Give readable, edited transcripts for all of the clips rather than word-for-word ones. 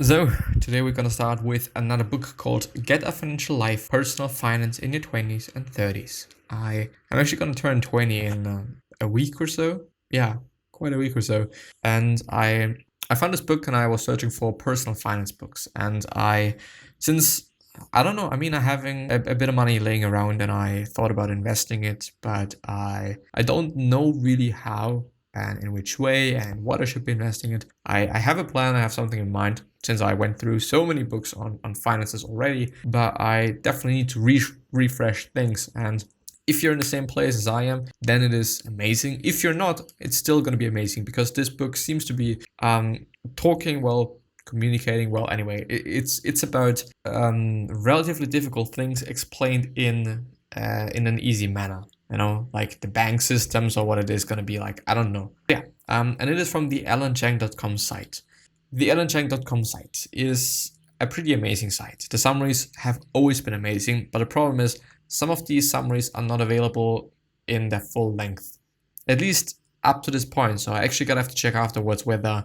So, today we're gonna start with another book called Get a Financial Life, Personal Finance in Your 20s and 30s. I'm actually gonna turn 20 in a week or so. Yeah, quite a week or so. And I found this book and I was searching for personal finance books. And since I don't know, I having a bit of money laying around and I thought about investing it, but I don't know really how and in which way and what I should be investing it. I have a plan, I have something in mind since I went through so many books on finances already, but I definitely need to refresh things. And if you're in the same place as I am, then it is amazing. If you're not, it's still going to be amazing because this book seems to be talking well, communicating well. Anyway, it's about relatively difficult things explained in an easy manner. Like the bank systems or what it is going to be like. I don't know. Yeah. And it is from the alanchang.com site. The alanchang.com site is a pretty amazing site. The summaries have always been amazing, but the problem is some of these summaries are not available in their full length, at least up to this point. So I actually gotta have to check afterwards whether,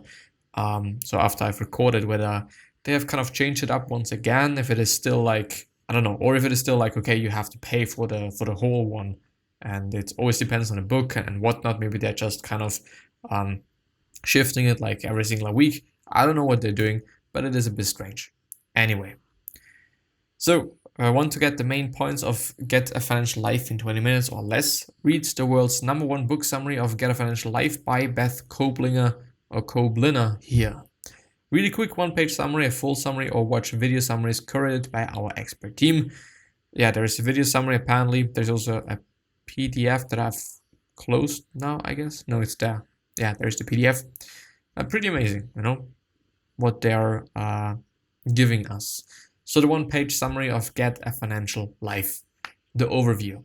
after I've recorded, whether they have kind of changed it up once again. If it is still like, I don't know, or if it is still like, okay, you have to pay for the whole one, and it always depends on the book and whatnot. Maybe they're just kind of shifting it like every single week. I don't know what they're doing, but it is a bit strange. Anyway, so I want to get the main points of Get a Financial Life in 20 minutes or less. Read the world's #1 book summary of Get a Financial Life by Beth Kobliner here. Read a quick one-page summary, a full summary, or watch video summaries curated by our expert team. Yeah, there is a video summary apparently. There's also a PDF that I've closed now, I guess. No, it's there. Yeah, there's the PDF. Pretty amazing, what they're giving us. So the one-page summary of Get a Financial Life. The overview.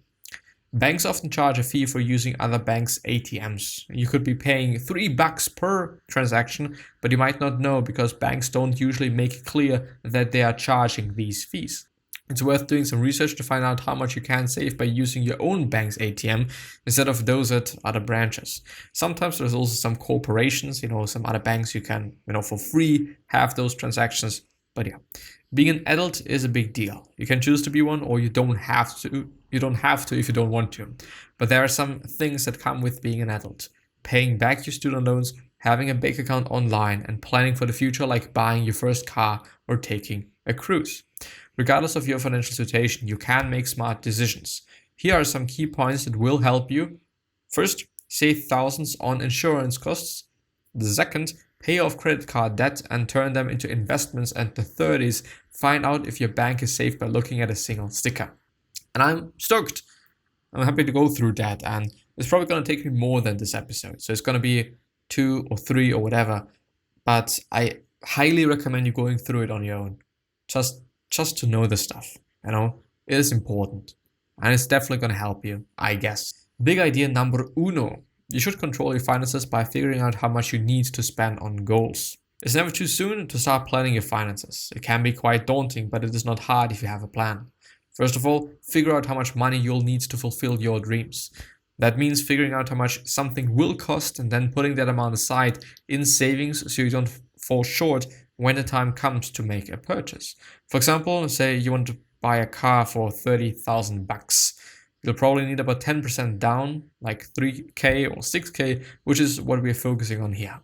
Banks often charge a fee for using other banks' ATMs. You could be paying $3 per transaction, but you might not know because banks don't usually make it clear that they are charging these fees. It's worth doing some research to find out how much you can save by using your own bank's ATM instead of those at other branches. Sometimes there's also some corporations, some other banks you can, for free have those transactions. But yeah, being an adult is a big deal. You can choose to be one or you don't have to. You don't have to if you don't want to. But there are some things that come with being an adult. Paying back your student loans, having a bank account online, and planning for the future like buying your first car or taking a cruise. Regardless of your financial situation, you can make smart decisions. Here are some key points that will help you. First, save thousands on insurance costs. The second, pay off credit card debt and turn them into investments. And the third is find out if your bank is safe by looking at a single sticker. And I'm stoked. I'm happy to go through that. And it's probably going to take me more than this episode. So it's going to be 2 or 3 or whatever. But I highly recommend you going through it on your own. Just to know the stuff, it is important. And it's definitely going to help you, I guess. Big idea number uno. You should control your finances by figuring out how much you need to spend on goals. It's never too soon to start planning your finances. It can be quite daunting, but it is not hard if you have a plan. First of all, figure out how much money you'll need to fulfill your dreams. That means figuring out how much something will cost and then putting that amount aside in savings so you don't fall short when the time comes to make a purchase. For example, say you want to buy a car for $30,000. You'll probably need about 10% down, like 3K or 6K, which is what we're focusing on here.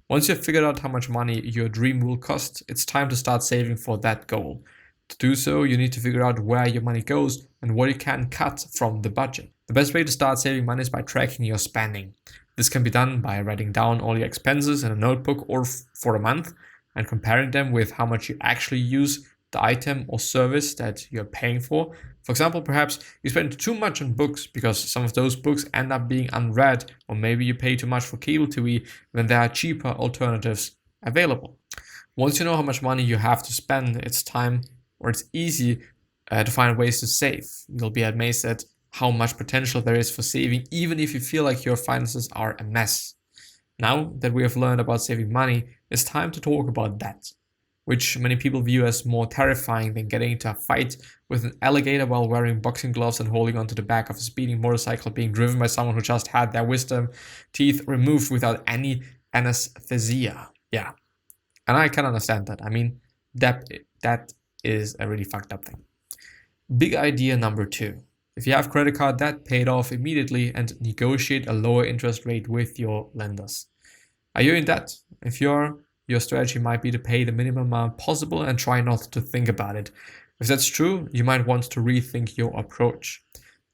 Once you've figured out how much money your dream will cost, it's time to start saving for that goal. To do so, you need to figure out where your money goes and what you can cut from the budget. The best way to start saving money is by tracking your spending. This can be done by writing down all your expenses in a notebook or for a month and comparing them with how much you actually use the item or service that you're paying for. For example, perhaps you spend too much on books because some of those books end up being unread, or maybe you pay too much for cable TV when there are cheaper alternatives available. Once you know how much money you have to spend, it's easy to find ways to save. You'll be amazed at how much potential there is for saving, even if you feel like your finances are a mess. Now that we have learned about saving money, it's time to talk about debt, which many people view as more terrifying than getting into a fight with an alligator while wearing boxing gloves and holding onto the back of a speeding motorcycle being driven by someone who just had their wisdom teeth removed without any anesthesia. Yeah, And I can understand that. I mean, that is a really fucked up thing. Big idea number 2. If you have credit card debt, pay it off immediately and negotiate a lower interest rate with your lenders. Are you in debt? If you're, your strategy might be to pay the minimum amount possible and try not to think about it. If that's true, you might want to rethink your approach.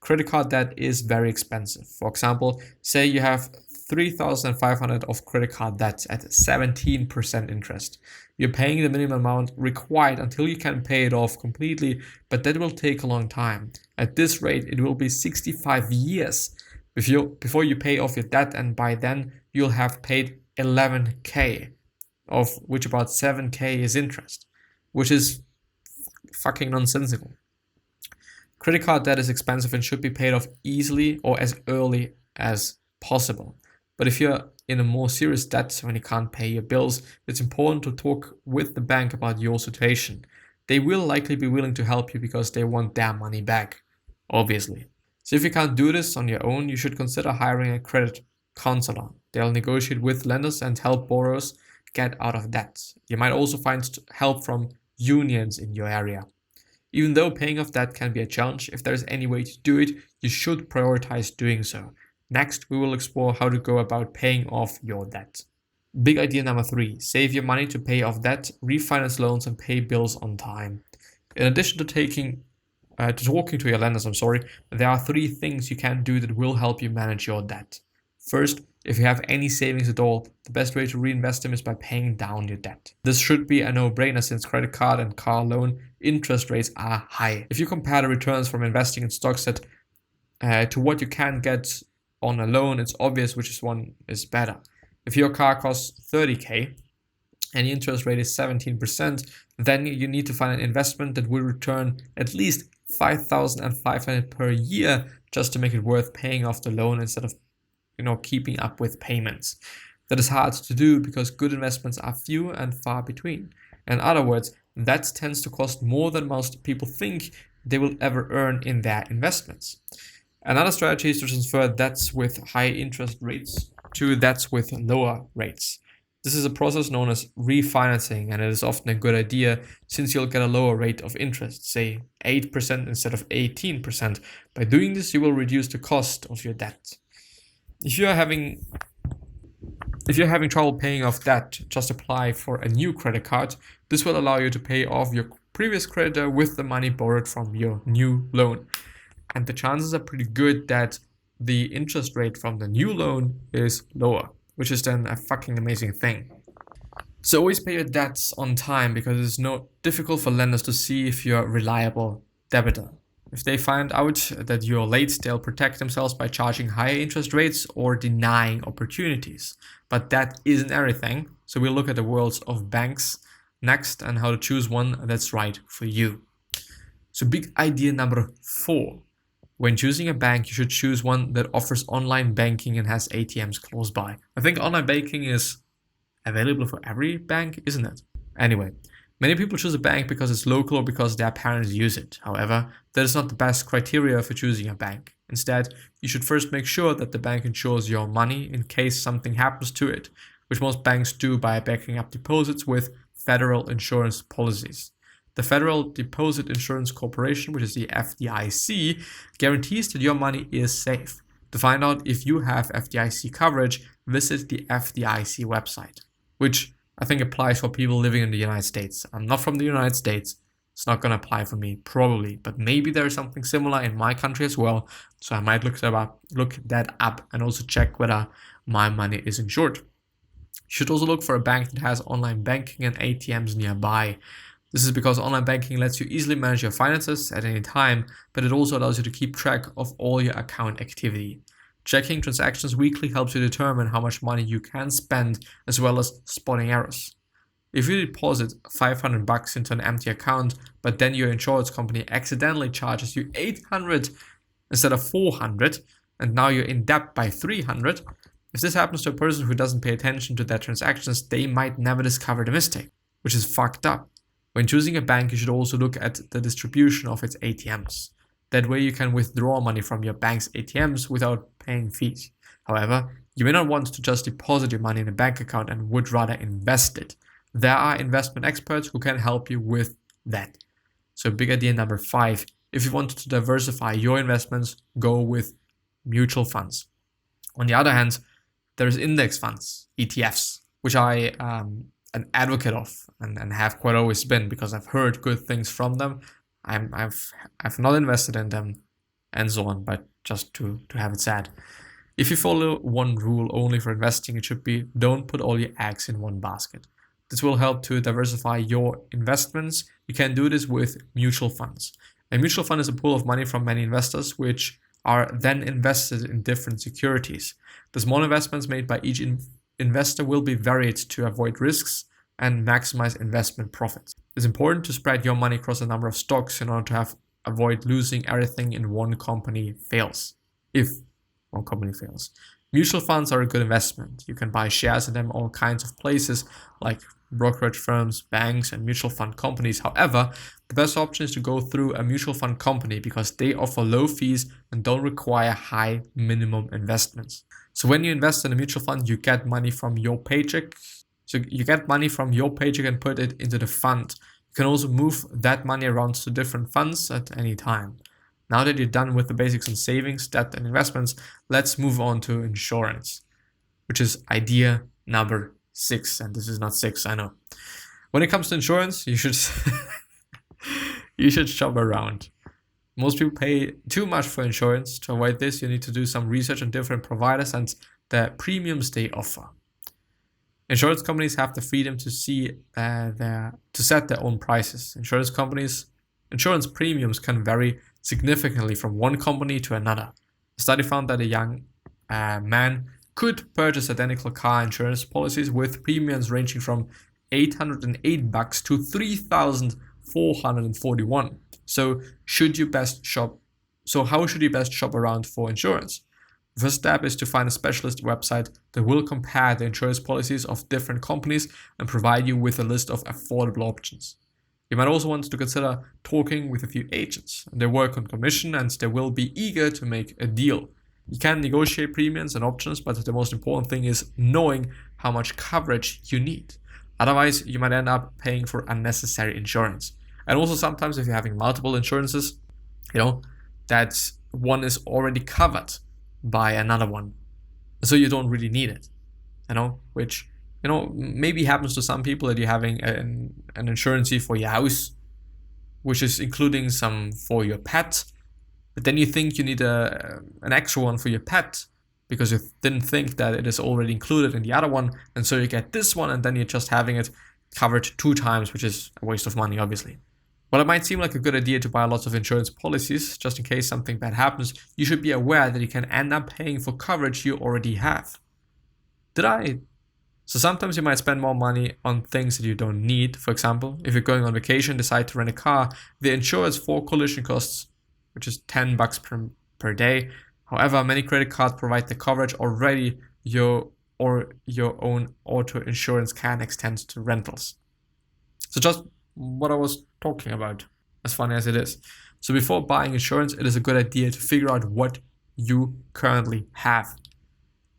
Credit card debt is very expensive. For example, say you have 3,500 of credit card debt at 17% interest. You're paying the minimum amount required until you can pay it off completely, but that will take a long time. At this rate, it will be 65 years before you pay off your debt, and by then you'll have paid 11k, of which about 7k is interest, which is fucking nonsensical. Credit card debt is expensive and should be paid off easily or as early as possible. But if you're in a more serious debt when you can't pay your bills, it's important to talk with the bank about your situation. They will likely be willing to help you because they want their money back, obviously. So if you can't do this on your own, you should consider hiring a credit counselor. They'll negotiate with lenders and help borrowers get out of debt. You might also find help from unions in your area. Even though paying off debt can be a challenge, if there's any way to do it, you should prioritize doing so. Next, we will explore how to go about paying off your debt. Big idea number 3, save your money to pay off debt, refinance loans, and pay bills on time. In addition to talking to your lenders, there are 3 things you can do that will help you manage your debt. First, if you have any savings at all, the best way to reinvest them is by paying down your debt. This should be a no-brainer since credit card and car loan interest rates are high. If you compare the returns from investing in stocks to what you can get on a loan, it's obvious which one is better. If your car costs 30k and the interest rate is 17%, then you need to find an investment that will return at least 5,500 per year just to make it worth paying off the loan instead of keeping up with payments. That is hard to do because good investments are few and far between. In other words, that tends to cost more than most people think they will ever earn in their investments. Another strategy is to transfer debts with high interest rates to debts with lower rates. This is a process known as refinancing, and it is often a good idea since you'll get a lower rate of interest, say 8% instead of 18%. By doing this, you will reduce the cost of your debt. If you're having trouble paying off debt, just apply for a new credit card. This will allow you to pay off your previous creditor with the money borrowed from your new loan. And the chances are pretty good that the interest rate from the new loan is lower, which is then a fucking amazing thing. So always pay your debts on time because it's not difficult for lenders to see if you're a reliable debitor. If they find out that you're late, they'll protect themselves by charging higher interest rates or denying opportunities. But that isn't everything. So we'll look at the worlds of banks next and how to choose one that's right for you. So big idea number 4. When choosing a bank, you should choose one that offers online banking and has ATMs close by. I think online banking is available for every bank, isn't it? Anyway. Many people choose a bank because it's local or because their parents use it. However, that is not the best criteria for choosing a bank. Instead, you should first make sure that the bank insures your money in case something happens to it, which most banks do by backing up deposits with federal insurance policies. The Federal Deposit Insurance Corporation, which is the FDIC, guarantees that your money is safe. To find out if you have FDIC coverage, visit the FDIC website, which I think applies for people living in the United States. I'm not from the United States. It's not going to apply for me, probably. But maybe there's something similar in my country as well. So I might look that up and also check whether my money is insured. You should also look for a bank that has online banking and ATMs nearby. This is because online banking lets you easily manage your finances at any time, but it also allows you to keep track of all your account activity. Checking transactions weekly helps you determine how much money you can spend, as well as spotting errors. If you deposit $500 into an empty account, but then your insurance company accidentally charges you $800 instead of $400, and now you're in debt by $300, if this happens to a person who doesn't pay attention to their transactions, they might never discover the mistake, which is fucked up. When choosing a bank, you should also look at the distribution of its ATMs. That way you can withdraw money from your bank's ATMs without paying fees. However, you may not want to just deposit your money in a bank account and would rather invest it. There are investment experts who can help you with that. So big idea number 5, if you want to diversify your investments, go with mutual funds. On the other hand, there's index funds, ETFs, which I am an advocate of and have quite always been because I've heard good things from them. I've not invested in them and so on, but just to have it said. If you follow one rule only for investing, it should be don't put all your eggs in one basket. This will help to diversify your investments. You can do this with mutual funds. A mutual fund is a pool of money from many investors, which are then invested in different securities. The small investments made by each investor will be varied to avoid risks and maximize investment profits. It's important to spread your money across a number of stocks in order to avoid losing everything in one company fails. If one company fails. Mutual funds are a good investment. You can buy shares in them all kinds of places like brokerage firms, banks, and mutual fund companies. However, the best option is to go through a mutual fund company because they offer low fees and don't require high minimum investments. So when you invest in a mutual fund, you get money from your paycheck. So you get money from your paycheck and put it into the fund. You can also move that money around to different funds at any time. Now that you're done with the basics on savings, debt, and investments, let's move on to insurance, which is idea number 6. And this is not 6, I know. When it comes to insurance, you should you should shop around. Most people pay too much for insurance. To avoid this, you need to do some research on different providers and the premiums they offer. Insurance companies have the freedom to set their own prices. Insurance premiums can vary significantly from one company to another. A study found that a young man could purchase identical car insurance policies with premiums ranging from $808 to $3,441. So how should you best shop around for insurance? The first step is to find a specialist website that will compare the insurance policies of different companies and provide you with a list of affordable options. You might also want to consider talking with a few agents. They work on commission and they will be eager to make a deal. You can negotiate premiums and options, but the most important thing is knowing how much coverage you need. Otherwise, you might end up paying for unnecessary insurance. And also sometimes if you're having multiple insurances, that one is already covered by another one. So you don't really need it, which maybe happens to some people that you're having an insurance for your house, which is including some for your pet. But then you think you need an extra one for your pet because you didn't think that it is already included in the other one. And so you get this one and then you're just having it covered 2 times, which is a waste of money, obviously. While it might seem like a good idea to buy lots of insurance policies, just in case something bad happens, you should be aware that you can end up paying for coverage you already have. So sometimes you might spend more money on things that you don't need. For example, if you're going on vacation, decide to rent a car, the insurance for collision costs, which is $10 per day. However, many credit cards provide the coverage already. Your own auto insurance can extend to rentals. So just what I was talking about, as funny as it is. So before buying insurance, it is a good idea to figure out what you currently have.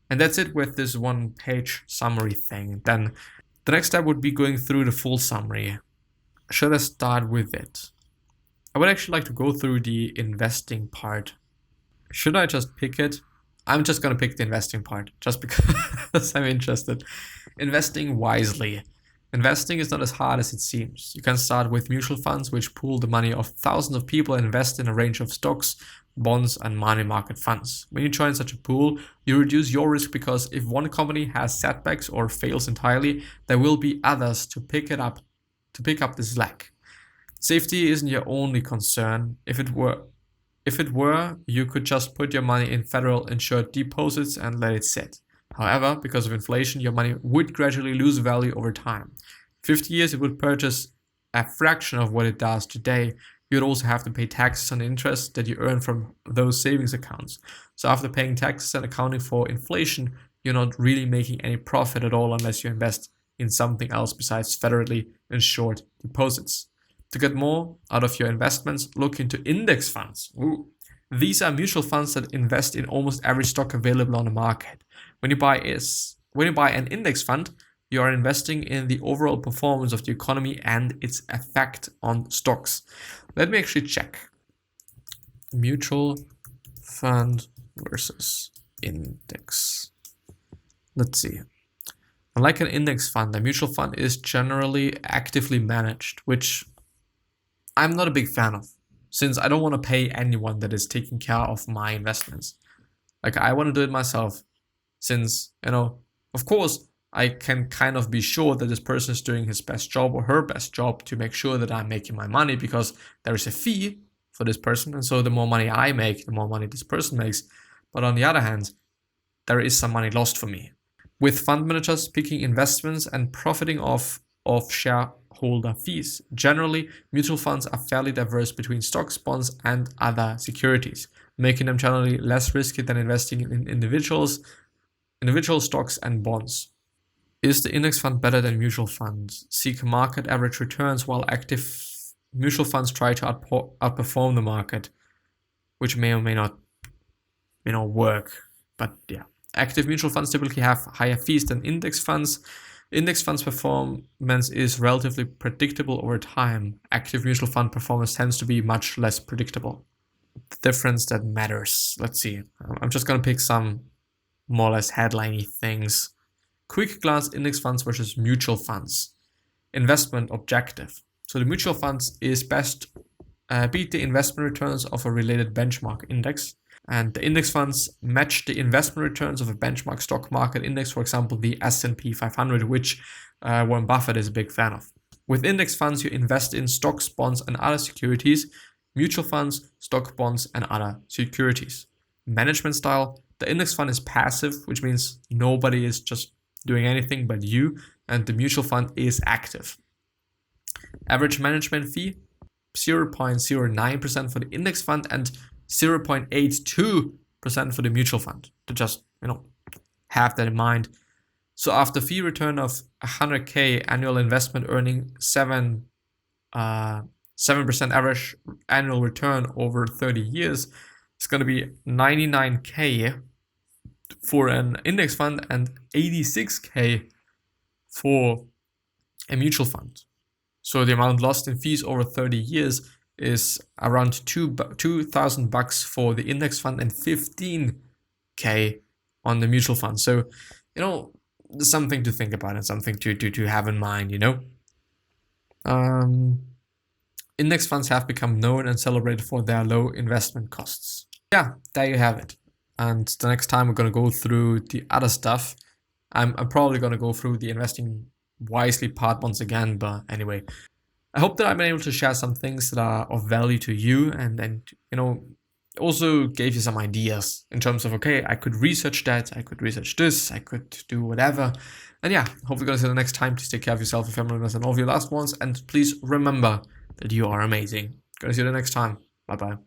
And that's it with this 1-page summary thing. Then the next step would be going through the full summary. Should I start with it? I would actually like to go through the investing part. Should I just pick it? I'm just going to pick the investing part just because I'm interested. Investing wisely. Investing is not as hard as it seems. You can start with mutual funds, which pool the money of thousands of people and invest in a range of stocks, bonds, and money market funds. When you join such a pool, you reduce your risk because if one company has setbacks or fails entirely, there will be others to pick up the slack. Safety isn't your only concern. If it were, you could just put your money in federal insured deposits and let it sit. However, because of inflation, your money would gradually lose value over time. 50 years, it would purchase a fraction of what it does today. You'd also have to pay taxes on the interest that you earn from those savings accounts. So after paying taxes and accounting for inflation, you're not really making any profit at all unless you invest in something else besides federally insured deposits. To get more out of your investments, look into index funds. Ooh. These are mutual funds that invest in almost every stock available on the market. When you buy an index fund, you are investing in the overall performance of the economy and its effect on stocks. Let me actually check. Mutual fund versus index. Let's see. Unlike an index fund, a mutual fund is generally actively managed, which I'm not a big fan of, since I don't want to pay anyone that is taking care of my investments. Like, I want to do it myself, since, of course, I can kind of be sure that this person is doing his best job or her best job to make sure that I'm making my money, because there is a fee for this person. And so the more money I make, the more money this person makes. But on the other hand, there is some money lost for me. With fund managers picking investments and profiting off shareholder fees. Generally, mutual funds are fairly diverse between stocks, bonds, and other securities, making them generally less risky than investing in individual stocks and bonds. Is the index fund better than mutual funds? Seek market average returns while active mutual funds try to outperform the market, which may or may not, work. But yeah, active mutual funds typically have higher fees than index funds. Index funds performance is relatively predictable over time. Active mutual fund performance tends to be much less predictable. The difference that matters. Let's see. I'm just going to pick some more or less headliney things. Quick glance: index funds versus mutual funds. Investment objective. So the mutual funds is best beat the investment returns of a related benchmark index. And the index funds match the investment returns of a benchmark stock market index, for example, the S&P 500, which Warren Buffett is a big fan of. With index funds, you invest in stocks, bonds, and other securities. Mutual funds, stock, bonds, and other securities. Management style: the index fund is passive, which means nobody is just doing anything but you, and the mutual fund is active. Average management fee: 0.09% for the index fund and 0.82% for the mutual fund. To just, have that in mind. So after fee return of 100K, annual investment earning 7% average annual return over 30 years, it's going to be 99K for an index fund and 86K for a mutual fund. So the amount lost in fees over 30 years is around $2,000 for the index fund and 15K on the mutual fund. So, something to think about and something to have in mind, Index funds have become known and celebrated for their low investment costs. Yeah, there you have it. And the next time we're going to go through the other stuff. I'm probably going to go through the investing wisely part once again, but anyway. I hope that I've been able to share some things that are of value to you and also gave you some ideas in terms of, okay, I could research that, I could research this, I could do whatever. And yeah, hope you're going to see you the next time. Please take care of yourself, your family members, and all of your loved ones. And please remember that you are amazing. Gonna see you the next time. Bye-bye.